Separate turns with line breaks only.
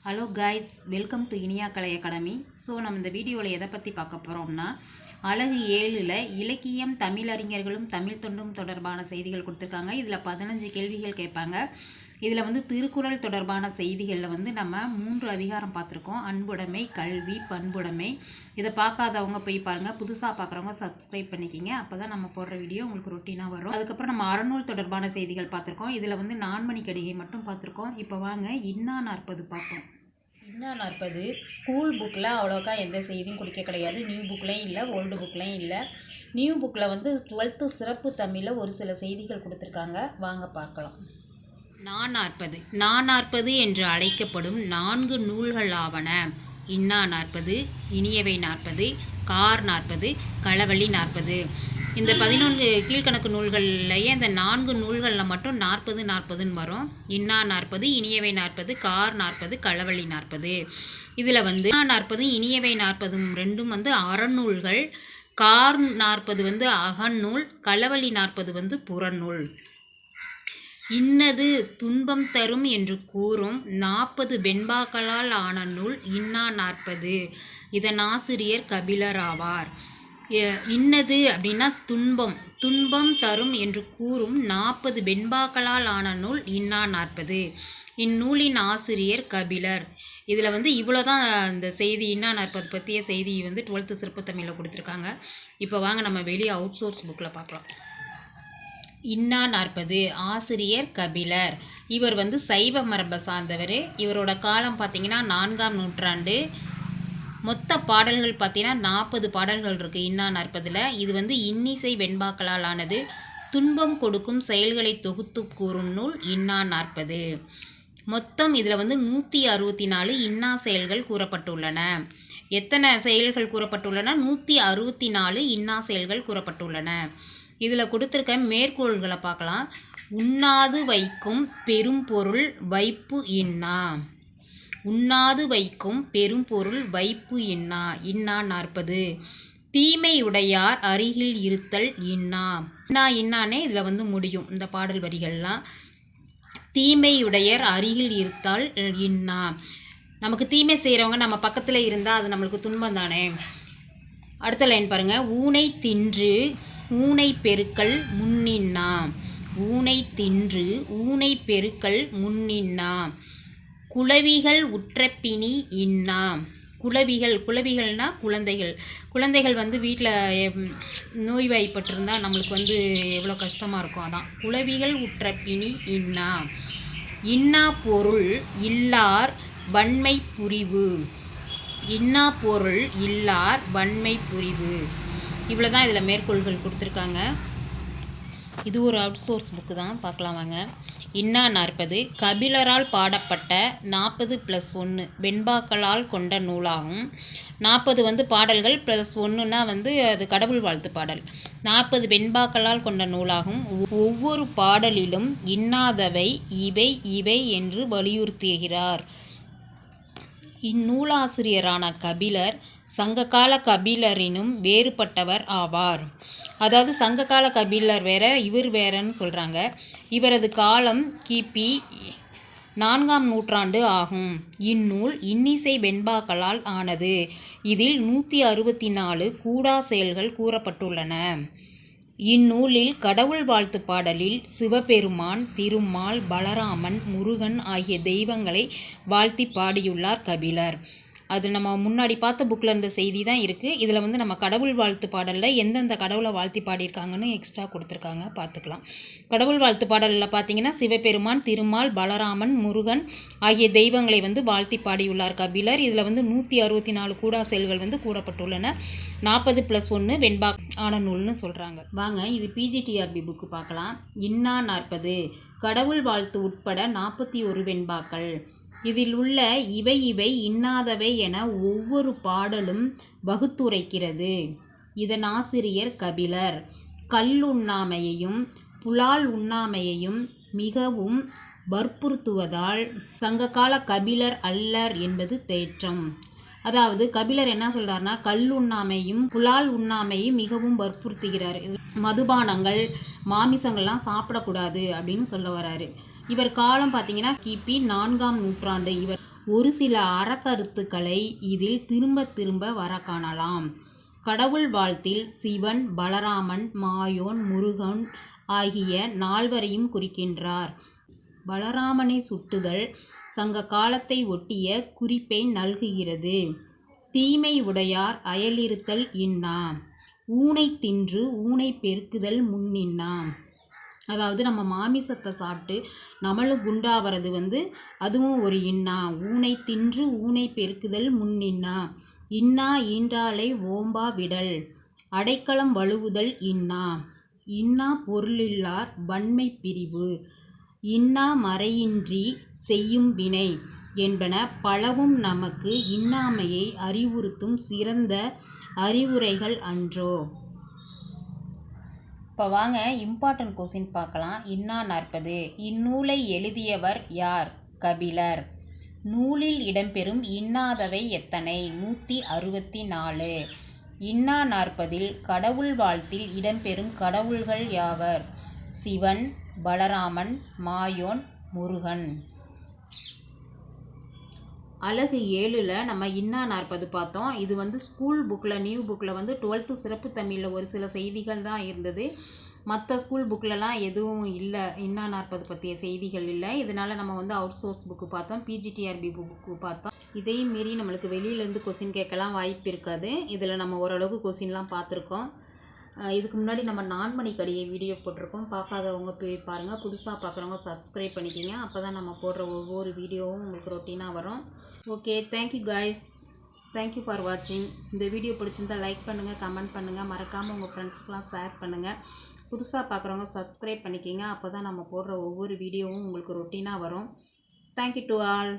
Hello guys, welcome to Iniya Kalai academy. So நம்ம இந்த வீடியோவில் எதை பற்றி பார்க்க போகிறோம்னா, அழகு 7ல் இலக்கியம், தமிழறிஞர்களும் தமிழ் தொண்டும் தொடர்பான செய்திகள் கொடுத்துருக்காங்க. இதில் 15 கேள்விகள் கேட்பாங்க. இதில் வந்து திருக்குறள் தொடர்பான செய்திகளில் நம்ம 3 அதிகாரம் பார்த்துருக்கோம். அன்புடைமை, கல்வி, பண்புடைமை. இதை பார்க்காதவங்க போய் பாருங்கள். புதுசாக பார்க்குறவங்க சப்ஸ்கிரைப் பண்ணிக்கிங்க. அப்போ தான் நம்ம போடுற வீடியோ உங்களுக்கு ரொட்டீனாக வரும். அதுக்கப்புறம் நம்ம அறநூல் தொடர்பான செய்திகள் பார்த்துருக்கோம். இதில் வந்து நான்மணி கடிகை மட்டும் பார்த்துருக்கோம். இப்போ வாங்க இன்னா 40 பார்ப்போம். இன்னா 40 ஸ்கூல் புக்கில் அவ்வளோக்கா எந்த செய்தியும் கொடுக்க கிடையாது. நியூ புக்லேயும் இல்லை, ஓல்டு புக்லேயும் இல்லை. நியூ புக்கில் வந்து 12th சிறப்பு தமிழில் ஒரு சில செய்திகள் கொடுத்துருக்காங்க. வாங்க பார்க்கலாம். நான் 40 என்று அழைக்கப்படும் 4 நூல்கள் ஆவன. இன்னா 40, இனியவை 40, கார் 40, களவழி 40. இந்த 11 கீழ்கணக்கு நூல்கள்லையே இந்த 4 நூல்களில் மட்டும் 40 வரும். இன்னா 40, இனியவை 40, கார் 40, களவழி 40. இதில் வந்து இன்னா 40, இனியவை 40 ரெண்டும் வந்து அறநூல்கள். கார் 40 வந்து அகநூல், களவழி 40 வந்து புறநூல். இன்னது துன்பம் தரும் என்று கூறும் 40 வெண்பாக்களால் ஆன நூல் இன்னா 40. இதன் ஆசிரியர் கபிலர் ஆவார். இன்னது அப்படின்னா துன்பம் தரும் என்று கூறும் 40 வெண்பாக்களால் ஆன நூல் இன்னா 40. இந்நூலின் ஆசிரியர் கபிலர். இதில் வந்து இவ்வளோ தான் இந்த செய்தி. இன்னா 40 பற்றிய செய்தி வந்து 12th சிறப்பு தமிழில் கொடுத்துருக்காங்க. இப்போ வாங்க நம்ம வெளியே அவுட் சோர்ஸ் புக்கில் பார்க்கலாம். இன்னா 40 ஆசிரியர் கபிலர். இவர் வந்து சைவ மரபை சார்ந்தவர். இவரோட காலம் பார்த்திங்கன்னா 4ஆம் நூற்றாண்டு. மொத்த பாடல்கள் பார்த்திங்கன்னா 40 பாடல்கள் இருக்குது இன்னா 40ல். இது வந்து இன்னிசை வெண்பாக்களால் ஆனது. துன்பம் கொடுக்கும் செயல்களை தொகுத்து கூறும் நூல் இன்னா 40. மொத்தம் இதில் வந்து 164 இன்னா செயல்கள் கூறப்பட்டுள்ளன. எத்தனை செயல்கள் கூறப்பட்டுள்ளன? 164 இன்னா செயல்கள் கூறப்பட்டுள்ளன. இதில் கொடுத்துருக்க மேற்கோள்களை பார்க்கலாம். உண்ணாது வைக்கும் பெரும்பொருள் வைப்பு இன்னா. உண்ணாது வைக்கும் பெரும்பொருள் வைப்பு இன்னா. இன்னா 40. தீமையுடையார் அருகில் இருத்தல் இன்னா. இன்னானே இதில் வந்து முடியும் இந்த பாடல் வரிகள்லாம். தீமையுடையர் அருகில் இருத்தால் இன்னா. நமக்கு தீமை செய்கிறவங்க நம்ம பக்கத்தில் இருந்தால் அது நம்மளுக்கு துன்பம் தானே. அடுத்த லைன் பாருங்கள். ஊனை தின்று ஊனை பெருக்கல் முன்னின்னா. ஊனை தின்று ஊனை பெருக்கல் முன்னின்னா. குளவிகள் உற்றப்பினி இன்னா. குளவிகள்னால் குழந்தைகள் வந்து வீட்டில் நோய்வாய்ப்பட்டிருந்தால் நம்மளுக்கு வந்து எவ்வளோ கஷ்டமாக இருக்கும். அதான் குளவிகள் உற்றப்பினி இன்னா. இன்னா பொருள் இல்லார் வன்மை புரிவு. இன்னா பொருள் இல்லார் வன்மை புரிவு. இவ்வளோ தான் இதில் மேற்கோள்கள் கொடுத்துருக்காங்க. இது ஒரு அவுட் சோர்ஸ் புக்கு தான், பார்க்கலாம் வாங்க. இன்னா 40 கபிலரால் பாடப்பட்ட 40+1 வெண்பாக்களால் கொண்ட நூலாகும். 40 வந்து பாடல்கள் +1ன்னா வந்து அது கடவுள் வாழ்த்து பாடல். 40 வெண்பாக்களால் கொண்ட நூலாகும். ஒவ்வொரு பாடலிலும் இன்னாதவை இவை என்று வலியுறுத்துகிறார். இந்நூலாசிரியரான கபிலர் சங்ககால கபிலரினும் வேறுபட்டவர் ஆவார். அதாவது சங்ககால கபிலர் வேற, இவர் வேறன்னு சொல்கிறாங்க. இவரது காலம் கிபி 4ஆம் நூற்றாண்டு ஆகும். இந்நூல் இன்னிசை வெண்பாக்களால் ஆனது. இதில் 164 கூடா செயல்கள் கூறப்பட்டுள்ளன. இந்நூலில் கடவுள் வாழ்த்து பாடலில் சிவபெருமான், திருமால், பலராமன், முருகன் ஆகிய தெய்வங்களை வாழ்த்தி பாடியுள்ளார் கபிலர். அது நம்ம முன்னாடி பார்த்த புக்கில் இருந்த செய்தி தான் இருக்குது. இதில் வந்து நம்ம கடவுள் வாழ்த்து பாடலில் எந்தெந்த கடவுளை வாழ்த்தி பாடியிருக்காங்கன்னு எக்ஸ்ட்ரா கொடுத்துருக்காங்க, பார்த்துக்கலாம். கடவுள் வாழ்த்து பாடலில் பார்த்தீங்கன்னா சிவபெருமான், திருமால், பலராமன், முருகன் ஆகிய தெய்வங்களை வந்து வாழ்த்தி பாடியுள்ளார் கபிலர். இதில் வந்து 164 கூடா செயல்கள் வந்து கூறப்பட்டுள்ளன. 40+1 வெண்பா ஆன நூல்னு சொல்கிறாங்க. வாங்க இது பிஜிடிஆர்பி புக்கு பார்க்கலாம். இன்னா 40 கடவுள் வாழ்த்து உட்பட 41 வெண்பாக்கள். இதில் உள்ள இவை இன்னாதவை என ஒவ்வொரு பாடலும் வகுத்துரைக்கிறது. இதன் ஆசிரியர் கபிலர். கல்லுண்ணாமையையும் புலால் உண்ணாமையையும் மிகவும் வற்புறுத்துவதால் சங்ககால கபிலர் அல்லர் என்பது தேற்றம். அதாவது கபிலர் என்ன சொல்கிறாருன்னா, கல்லுண்ணாமையும் புலால் உண்ணாமையும் மிகவும் வற்புறுத்துகிறார். மதுபானங்கள், மாமிசங்கள்லாம் சாப்பிடக்கூடாது அப்படின்னு சொல்ல வராரு. இவர் காலம் பார்த்தீங்கன்னா கிபி 4ஆம் நூற்றாண்டு. இவர் ஒரு சில அறக்கருத்துக்களை இதில் திரும்ப திரும்ப வர காணலாம். கடவுள் வாழ்த்தில் சிவன், பலராமன், மாயோன், முருகன் ஆகிய 4வரையும் குறிக்கின்றார். பலராமனை சுட்டுதல் சங்க காலத்தை ஒட்டிய குறிப்பை நல்குகிறது. தீமை உடையார் அயலிருத்தல் இன்னா. ஊனை தின்று ஊனை பெருக்குதல் முன்னின்னா. அதாவது நம்ம மாமிசத்தை சாப்பிட்டு நம்மளும் குண்டாகிறது அதுவும் ஒரு இன்னா. ஊனை தின்று ஊனை பெருக்குதல் முன்னின்னா. இன்னா ஈன்றாலை ஓம்பா விடல். அடைக்கலம் வழுவுதல் இன்னா. இன்னா பொருளில்லார் வன்மை பிரிவு. இன்னா மறையின்றி செய்யும் வினை என்பன பலவும் நமக்கு இன்னாமையை அறிவுறுத்தும் சிறந்த அறிவுரைகள் அன்றோ. இப்போ வாங்க இம்பார்ட்டன்ட் கொஸ்டின் பார்க்கலாம். இன்னா 40. இந்நூலை எழுதியவர் யார்? கபிலர். நூலில் இடம்பெறும் இன்னாதவை எத்தனை? 164. இன்னா 40 கடவுள் வாழ்த்தில் இடம்பெறும் கடவுள்கள் யாவர்? சிவன், பலராமன், மாயோன், முருகன். அலகு 7ல் நம்ம இன்னா 40 பார்த்தோம். இது ஸ்கூல் புக்கில் நியூ புக்கில் 12th சிறப்பு தமிழில் ஒரு சில செய்திகள் தான் இருந்தது. மற்ற ஸ்கூல் புக்கிலலாம் எதுவும் இல்லை, இன்னா 40 பற்றிய செய்திகள் இல்லை. இதனால் நம்ம அவுட் சோர்ஸ் புக்கு பார்த்தோம், பிஜிடிஆர்பி புக்கு பார்த்தோம். இதையும் மீறி நம்மளுக்கு வெளியிலேருந்து கொஸ்டின் கேட்கலாம் வாய்ப்பு இருக்காது. இதில் நம்ம ஓரளவுக்கு கொஸ்டின்லாம் பார்த்துருக்கோம். இதுக்கு முன்னாடி நம்ம 4 மணிக்கடியை வீடியோ போட்டிருக்கோம். பார்க்காதவங்க போய் பாருங்கள். புதுசாக பார்க்குறவங்க சப்ஸ்கிரைப் பண்ணிக்கிங்க. அப்போ தான் நம்ம போடுற ஒவ்வொரு வீடியோவும் உங்களுக்கு ரொட்டீனாக வரும். Okay, thank you guys. Thank you for வாட்சிங். இந்த வீடியோ பிடிச்சிருந்தால் லைக் பண்ணுங்கள், கமெண்ட் பண்ணுங்கள், மறக்காமல் உங்கள் ஃப்ரெண்ட்ஸ்க்கெலாம் ஷேர் பண்ணுங்கள். புதுசாக பார்க்குறவங்க சப்ஸ்கிரைப் பண்ணிக்கிங்க. அப்போ தான் நம்ம போடுற ஒவ்வொரு வீடியோவும் உங்களுக்கு ரொட்டீனாக வரும். Thank you to all.